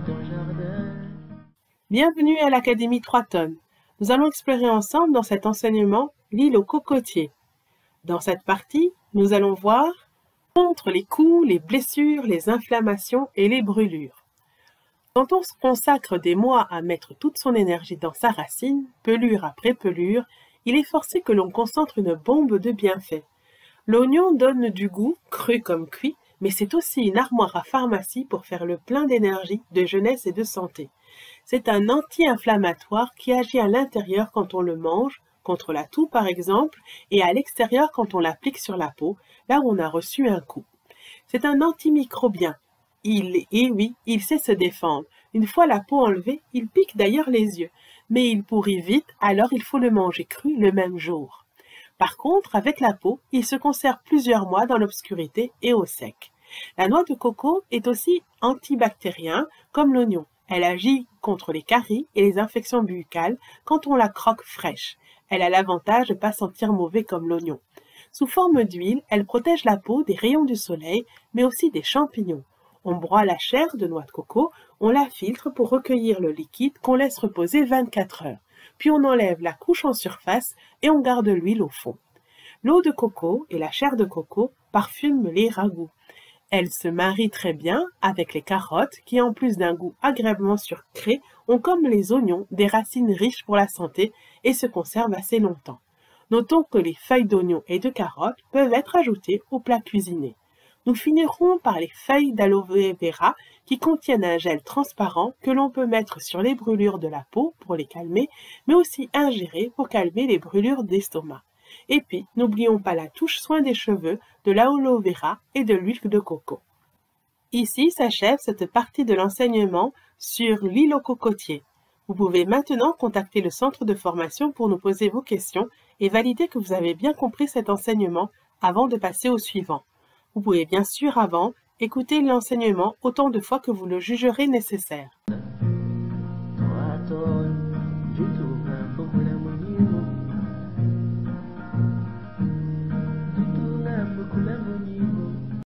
ton jardin. Bienvenue à l'Académie 3 tonnes. Nous allons explorer ensemble dans cet enseignement l'île aux cocotiers. Dans cette partie, nous allons voir contre les coups, les blessures, les inflammations et les brûlures. Quand on se consacre des mois à mettre toute son énergie dans sa racine, pelure après pelure, il est forcé que l'on concentre une bombe de bienfaits. L'oignon donne du goût, cru comme cuit, mais c'est aussi une armoire à pharmacie pour faire le plein d'énergie, de jeunesse et de santé. C'est un anti-inflammatoire qui agit à l'intérieur quand on le mange, contre la toux par exemple, et à l'extérieur quand on l'applique sur la peau, là où on a reçu un coup. C'est un antimicrobien. Il sait se défendre. Une fois la peau enlevée, il pique d'ailleurs les yeux. Mais il pourrit vite, alors il faut le manger cru le même jour. Par contre, avec la peau, il se conserve plusieurs mois dans l'obscurité et au sec. La noix de coco est aussi antibactérien, comme l'oignon. Elle agit contre les caries et les infections buccales quand on la croque fraîche. Elle a l'avantage de ne pas sentir mauvais comme l'oignon. Sous forme d'huile, elle protège la peau des rayons du soleil, mais aussi des champignons. On broie la chair de noix de coco, on la filtre pour recueillir le liquide qu'on laisse reposer 24 heures. Puis on enlève la couche en surface et on garde l'huile au fond. L'eau de coco et la chair de coco parfument les ragoûts. Elle se marie très bien avec les carottes qui, en plus d'un goût agréablement sucré, ont comme les oignons des racines riches pour la santé et se conservent assez longtemps. Notons que les feuilles d'oignon et de carottes peuvent être ajoutées au plat cuisiné. Nous finirons par les feuilles d'aloe vera qui contiennent un gel transparent que l'on peut mettre sur les brûlures de la peau pour les calmer, mais aussi ingérer pour calmer les brûlures d'estomac. Et puis, n'oublions pas la touche soin des cheveux, de l'aloe vera et de l'huile de coco. Ici s'achève cette partie de l'enseignement sur l'île aux cocotiers. Vous pouvez maintenant contacter le centre de formation pour nous poser vos questions et valider que vous avez bien compris cet enseignement avant de passer au suivant. Vous pouvez bien sûr avant écouter l'enseignement autant de fois que vous le jugerez nécessaire.